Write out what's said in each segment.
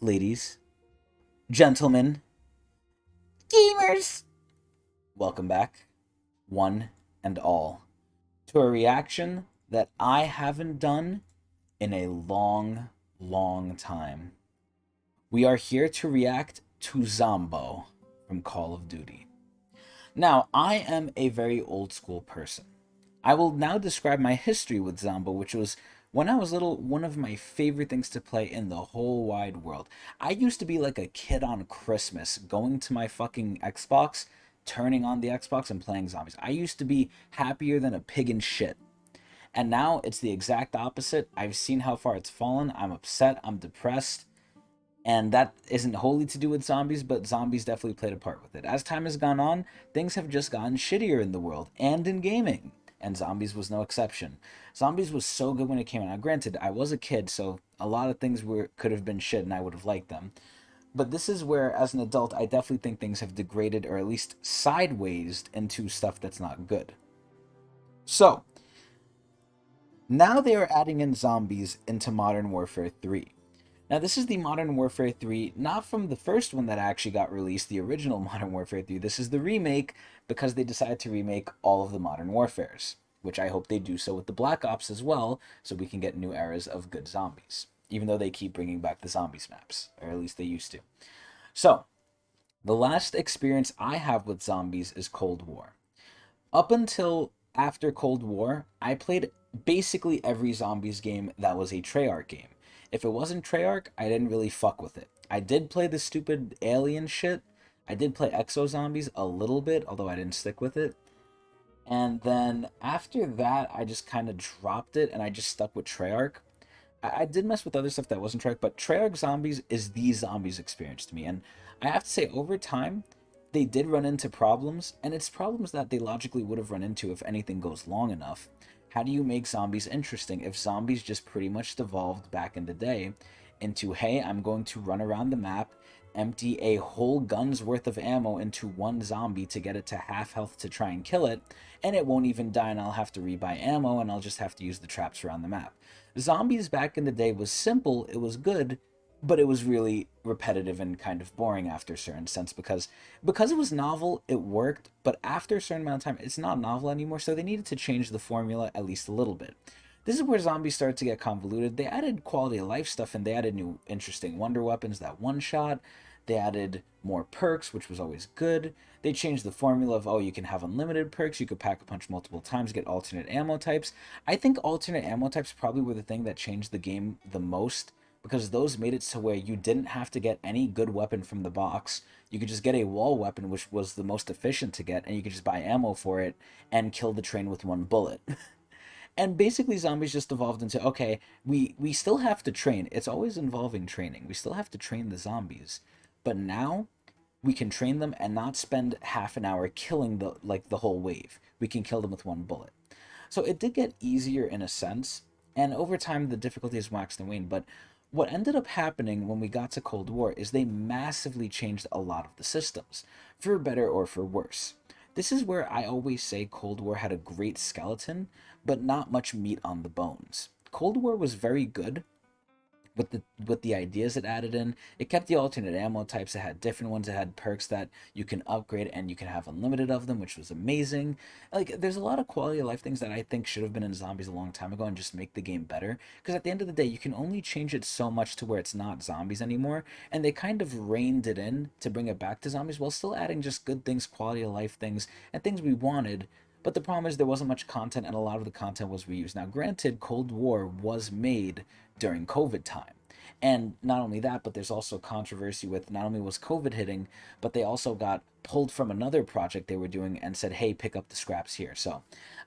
Ladies, gentlemen, gamers, welcome back, one and all, to a reaction that I haven't done in a long, long time. We are here to react to Zombo from Call of Duty. Now, I am a very old school person. I will now describe my history with Zombo, which was when I was little, one of my favorite things to play in the whole wide world. I used to be like a kid on Christmas, going to my fucking Xbox, turning on the Xbox and playing zombies. I used to be happier than a pig in shit. And now it's the exact opposite. I've seen how far it's fallen. I'm upset. I'm depressed. And that isn't wholly to do with zombies, but zombies definitely played a part with it. As time has gone on, things have just gotten shittier in the world and in gaming. And zombies was no exception. Zombies was so good when it came out. Now, granted, I was a kid, so a lot of things could have been shit, and I would have liked them. But this is where, as an adult, I definitely think things have degraded, or at least sideways, into stuff that's not good. So now they are adding in zombies into Modern Warfare 3. Now, this is the Modern Warfare 3, not from the first one that actually got released, the original Modern Warfare 3. This is the remake because they decided to remake all of the Modern Warfares, which I hope they do so with the Black Ops as well, so we can get new eras of good zombies, even though they keep bringing back the zombies maps, or at least they used to. So, the last experience I have with zombies is Cold War. Up until after Cold War, I played basically every zombies game that was a Treyarch game. If it wasn't Treyarch, I didn't really fuck with it. I did play the stupid alien shit. I did play Exo Zombies a little bit, although I didn't stick with it. And then after that, I just kind of dropped it and I just stuck with Treyarch. I did mess with other stuff that wasn't Treyarch, but Treyarch Zombies is the zombies experience to me. And I have to say, over time, they did run into problems, and it's problems that they logically would have run into if anything goes long enough. How do you make zombies interesting if zombies just pretty much devolved back in the day into, hey, I'm going to run around the map, empty a whole gun's worth of ammo into one zombie to get it to half health to try and kill it, and it won't even die, and I'll have to rebuy ammo, and I'll just have to use the traps around the map. Zombies back in the day was simple, it was good, but it was really repetitive and kind of boring after a certain sense because it was novel, it worked, but after a certain amount of time, it's not novel anymore, so they needed to change the formula at least a little bit. This is where zombies started to get convoluted. They added quality of life stuff and they added new interesting wonder weapons that one shot. They added more perks, which was always good. They changed the formula of, oh, you can have unlimited perks, you could pack a punch multiple times, get alternate ammo types. I think alternate ammo types probably were the thing that changed the game the most because those made it to where you didn't have to get any good weapon from the box. You could just get a wall weapon, which was the most efficient to get, and you could just buy ammo for it and kill the train with one bullet. And basically zombies just evolved into, okay, we still have to train. It's always involving training. We still have to train the zombies, but now we can train them and not spend half an hour killing the whole wave. We can kill them with one bullet. So it did get easier in a sense, and over time the difficulty has waxed and waned. But what ended up happening when we got to Cold War is they massively changed a lot of the systems, for better or for worse. This is where I always say Cold War had a great skeleton, but not much meat on the bones. Cold War was very good with the ideas it added in. It kept the alternate ammo types. It had different ones. It had perks that you can upgrade and you can have unlimited of them, which was amazing. Like there's a lot of quality of life things that I think should have been in zombies a long time ago and just make the game better. Because at the end of the day, you can only change it so much to where it's not zombies anymore. And they kind of reined it in to bring it back to zombies while still adding just good things, quality of life things, and things we wanted. But the problem is there wasn't much content, and a lot of the content was reused. Now, granted, Cold War was made during COVID time. And not only that, but there's also controversy with not only was COVID hitting, but they also got pulled from another project they were doing and said, hey, pick up the scraps here. So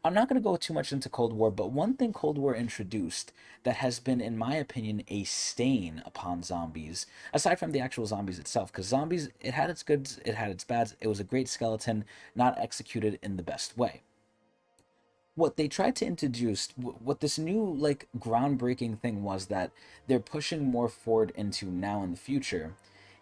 I'm not going to go too much into Cold War, but one thing Cold War introduced that has been, in my opinion, a stain upon zombies, aside from the actual zombies itself, because zombies, it had its goods, it had its bads, it was a great skeleton, not executed in the best way. What they tried to introduce, what this new like groundbreaking thing was that they're pushing more forward into now in the future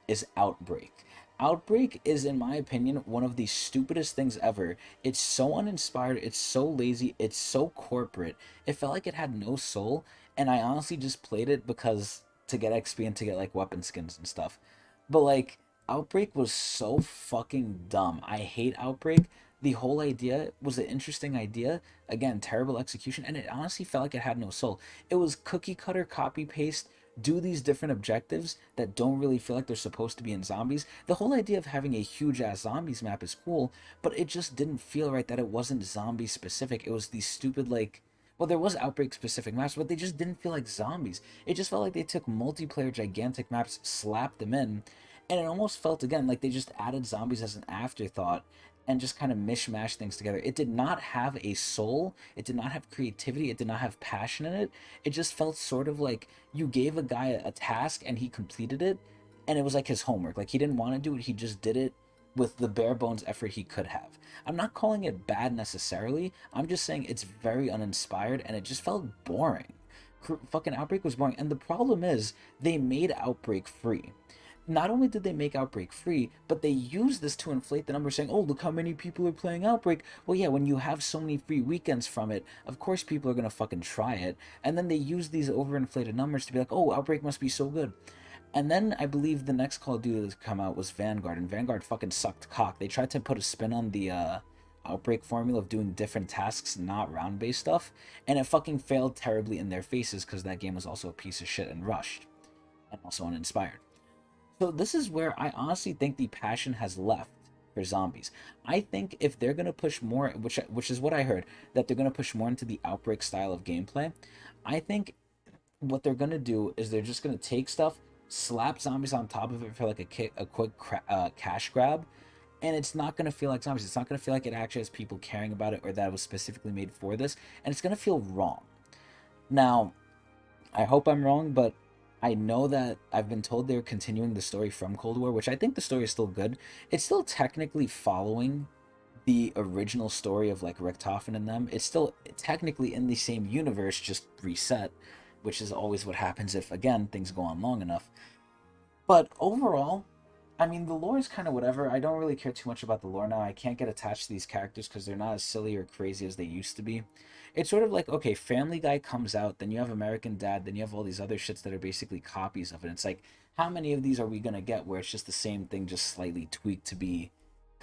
is Outbreak. Outbreak is, in my opinion, one of the stupidest things ever. It's so uninspired, it's so lazy, it's so corporate. It felt like it had no soul, and I honestly just played it because to get XP and to get like weapon skins and stuff. But like Outbreak was so fucking dumb. I hate Outbreak. The whole idea was an interesting idea. Again, terrible execution, and it honestly felt like it had no soul. It was cookie cutter, copy paste, do these different objectives that don't really feel like they're supposed to be in zombies. The whole idea of having a huge ass zombies map is cool, but it just didn't feel right that it wasn't zombie specific. It was these stupid like, well, there was Outbreak specific maps, but they just didn't feel like zombies. It just felt like they took multiplayer gigantic maps, slapped them in, and it almost felt again like they just added zombies as an afterthought and just kind of mishmash things together. It did not have a soul, it did not have creativity, it did not have passion in it. It just felt sort of like you gave a guy a task and he completed it, and it was like his homework. Like he didn't want to do it, he just did it with the bare bones effort he could have. I'm not calling it bad necessarily, I'm just saying it's very uninspired and it just felt boring. Fucking Outbreak was boring, and the problem is they made Outbreak free. Not only did they make Outbreak free, but they used this to inflate the number, saying, oh, look how many people are playing Outbreak. Well, yeah, when you have so many free weekends from it, of course people are going to fucking try it. And then they use these overinflated numbers to be like, oh, Outbreak must be so good. And then I believe the next Call of Duty to come out was Vanguard, and Vanguard fucking sucked cock. They tried to put a spin on the Outbreak formula of doing different tasks, not round-based stuff, and it fucking failed terribly in their faces because that game was also a piece of shit and rushed, and also uninspired. So this is where I honestly think the passion has left for zombies. I think if they're gonna push more, which is what I heard, that they're gonna push more into the Outbreak style of gameplay, I think what they're gonna do is they're just gonna take stuff, slap zombies on top of it for like a quick cash grab, and it's not gonna feel like zombies. It's not gonna feel like it actually has people caring about it or that it was specifically made for this, and it's gonna feel wrong. Now, I hope I'm wrong, but I know that I've been told they're continuing the story from Cold War, which I think the story is still good. It's still technically following the original story of like Richtofen and them. It's still technically in the same universe, just reset, which is always what happens if, again, things go on long enough. But overall, I mean, the lore is kind of whatever. I don't really care too much about the lore now. I can't get attached to these characters because they're not as silly or crazy as they used to be. It's sort of like, okay, Family Guy comes out, then you have American Dad, then you have all these other shits that are basically copies of it. It's like, how many of these are we going to get where it's just the same thing, just slightly tweaked to be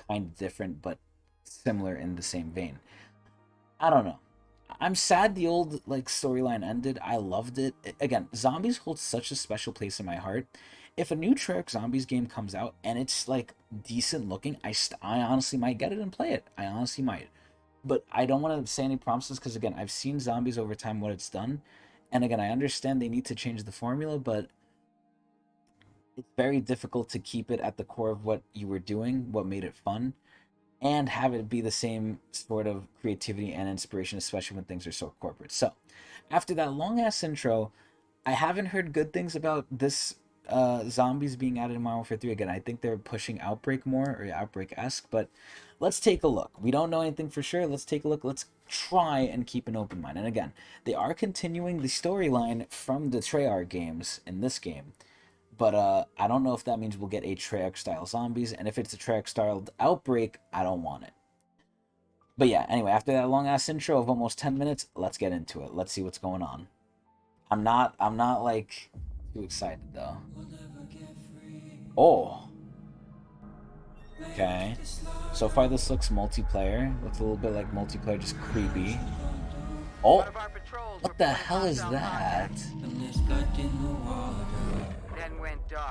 kind of different, but similar in the same vein? I don't know. I'm sad the old like storyline ended. I loved it. Again, zombies hold such a special place in my heart. If a new Treyarch Zombies game comes out and it's like decent looking, I honestly might get it and play it. I honestly might. But I don't want to say any promises because again, I've seen zombies over time what it's done. And again, I understand they need to change the formula, but it's very difficult to keep it at the core of what you were doing, what made it fun, and have it be the same sort of creativity and inspiration, especially when things are so corporate. So, after that long ass intro, I haven't heard good things about this zombies being added in Modern Warfare 3 again. I think they're pushing Outbreak more, or Outbreak-esque, but let's take a look. We don't know anything for sure. Let's take a look. Let's try and keep an open mind. And again, they are continuing the storyline from the Treyarch games in this game. But I don't know if that means we'll get a Treyarch-style zombies, and if it's a Treyarch-style Outbreak, I don't want it. But yeah, anyway, after that long-ass intro of almost 10 minutes, let's get into it. Let's see what's going on. I'm not like, too excited, though. Oh. Okay. So far, this looks multiplayer. Looks a little bit like multiplayer, just creepy. Oh! What the hell is that?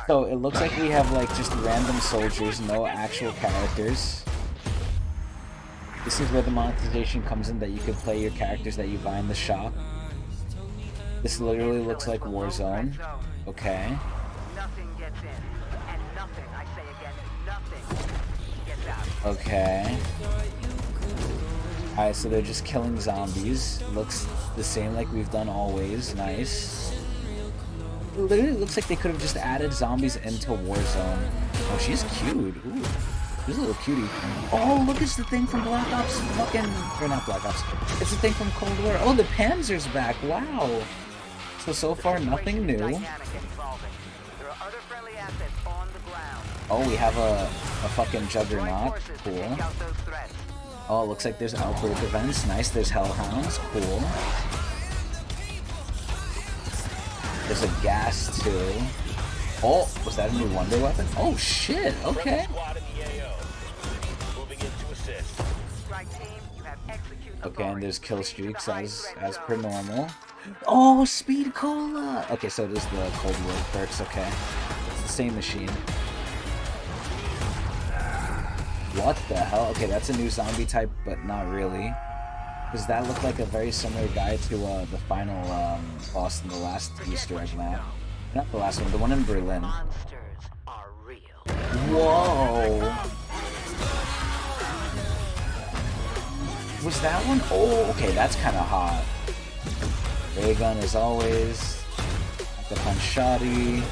So it looks like we have like just random soldiers, no actual characters. This is where the monetization comes in, that you can play your characters that you buy in the shop. This literally looks like Warzone. Okay. Okay. Alright, so they're just killing zombies. Looks the same like we've done always. Nice. It literally looks like they could have just added zombies into Warzone. Oh, she's cute. Ooh. She's a little cutie. Oh, look, it's the thing from Black Ops fucking... Or not Black Ops. It's the thing from Cold War. Oh, the Panzer's back. Wow. So far, nothing new. There are other friendly assets on the ground. Oh, we have a fucking Juggernaut. Cool. Oh, looks like there's outbreak events. Nice, there's Hellhounds. Cool. There's a gas, too. Oh, was that a new wonder weapon? Oh, shit. Okay. Okay, and there's kill streaks as per normal. Oh, Speed Cola! Okay, so it is the Cold War perks, okay. It's the same machine. What the hell? Okay, that's a new zombie type, but not really. Does that look like a very similar guy to the final boss in the last Easter egg map? Not the last one, the one in Berlin. Whoa! Was that one? Oh, okay, that's kind of hot. Ray gun as always. The punch shoddy.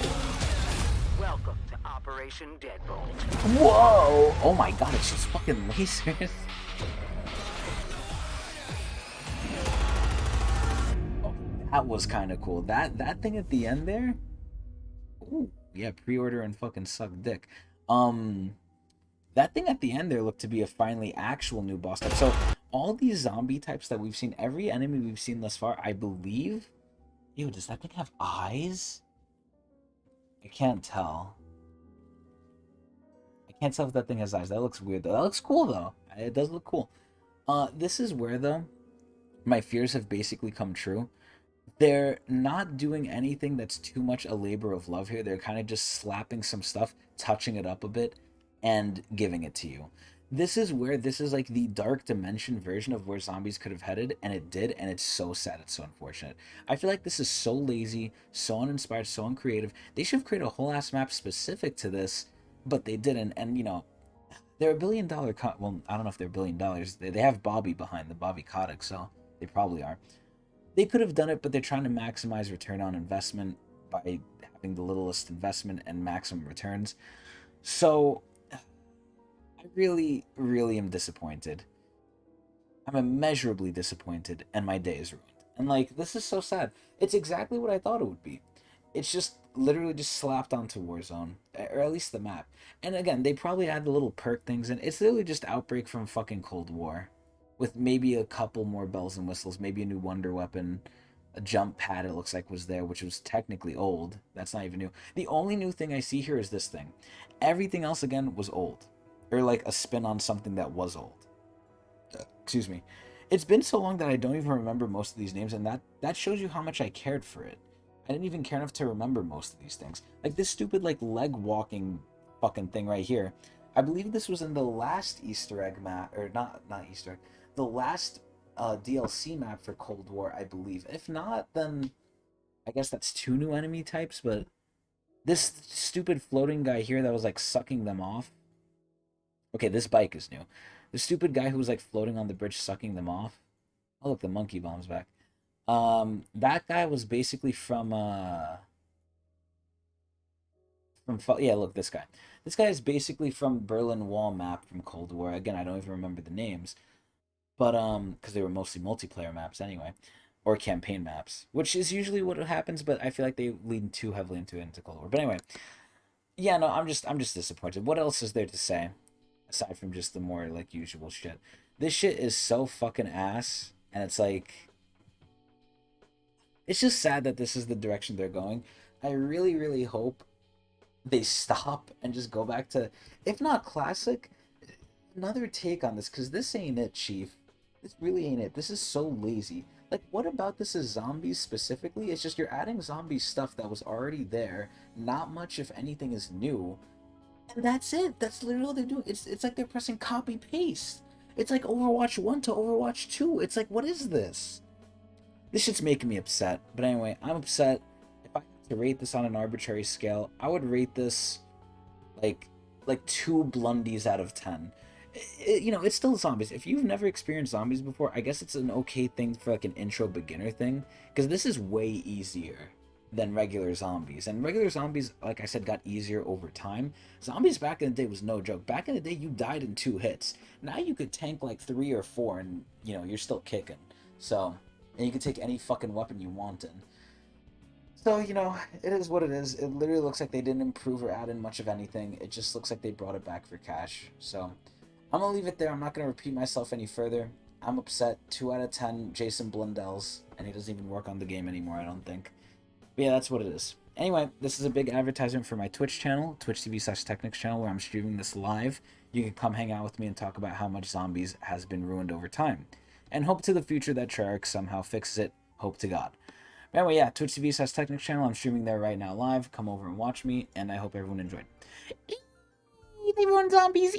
Welcome to Operation Deadbolt. Whoa! Oh my god, it's just fucking lasers. Oh, that was kind of cool. That thing at the end there. Ooh, yeah, pre-order and fucking suck dick. That thing at the end there looked to be a finally actual new boss type. So all these zombie types that we've seen, every enemy we've seen thus far, I believe. Ew, does that thing have eyes? I can't tell. I can't tell if that thing has eyes. That looks weird though. That looks cool though. It does look cool. This is where though my fears have basically come true. They're not doing anything that's too much a labor of love here. They're kind of just slapping some stuff, touching it up a bit, and giving it to you. This is where this is like the dark dimension version of where zombies could have headed, and it did, and it's so sad, it's so unfortunate. I feel like this is so lazy, so uninspired, so uncreative. They should have created a whole ass map specific to this, but they didn't, and you know, they're $1 billion well, I don't know if they're $1 billion. They have Bobby behind the Bobby Kotick, so they probably are. They could have done it, but they're trying to maximize return on investment by having the littlest investment and maximum returns. So I really, really am disappointed. I'm immeasurably disappointed, and my day is ruined. And like, this is so sad. It's exactly what I thought it would be. It's just literally just slapped onto Warzone, or at least the map. And again, they probably add the little perk things, and it's literally just Outbreak from fucking Cold War, with maybe a couple more bells and whistles, maybe a new wonder weapon, a jump pad. It looks like was there, which was technically old. That's not even new. The only new thing I see here is this thing. Everything else again was old, or like a spin on something that was old. Excuse me. It's been so long that I don't even remember most of these names, and that shows you how much I cared for it. I didn't even care enough to remember most of these things. Like this stupid like leg walking fucking thing right here. I believe this was in the last Easter egg map, or not Easter egg, the last DLC map for Cold War, I believe. If not, then I guess that's two new enemy types. But this stupid floating guy here that was like sucking them off. Okay, this bike is new. The stupid guy who was like floating on the bridge sucking them off. Oh look, the monkey bomb's back. That guy was basically yeah, look, this guy. This guy is basically from Berlin Wall map from Cold War. Again, I don't even remember the names, but because they were mostly multiplayer maps anyway, or campaign maps, which is usually what happens. But I feel like they lean too heavily into Cold War. But anyway, yeah, no, I'm just disappointed. What else is there to say aside from just the more like usual shit? This shit is so fucking ass, and it's like it's just sad that this is the direction they're going. I really, really hope they stop and just go back to, if not classic, another take on this, because this ain't it, Chief. This really ain't it. This is so lazy. Like, what about this is zombies specifically? It's just you're adding zombie stuff that was already there. Not much, if anything, is new. And that's it. That's literally all they're doing. It's like they're pressing copy paste. It's like Overwatch 1 to Overwatch 2. It's like, what is this? This shit's making me upset. But anyway, I'm upset. If I had to rate this on an arbitrary scale, I would rate this like two blundies out of 10. You know, it's still zombies. If you've never experienced zombies before, I guess it's an okay thing for like an intro beginner thing, because this is way easier than regular zombies. And regular zombies, like I said, got easier over time. Zombies back in the day was no joke. Back in the day, you died in 2 hits. Now you could tank like 3 or 4 and, you know, you're still kicking. So, and you can take any fucking weapon you want in. So, it is what it is. It literally looks like they didn't improve or add in much of anything. It just looks like they brought it back for cash. So, I'm going to leave it there. I'm not going to repeat myself any further. I'm upset. 2 out of 10 Jason Blundell's, and he doesn't even work on the game anymore, I don't think. But yeah, that's what it is. Anyway, this is a big advertisement for my Twitch channel, twitch.tv/Tecnics channel, where I'm streaming this live. You can come hang out with me and talk about how much Zombies has been ruined over time. And hope to the future that Treyarch somehow fixes it. Hope to God. But anyway, yeah, twitch.tv/Tecnics channel. I'm streaming there right now live. Come over and watch me, and I hope everyone enjoyed. They ruined Zombies.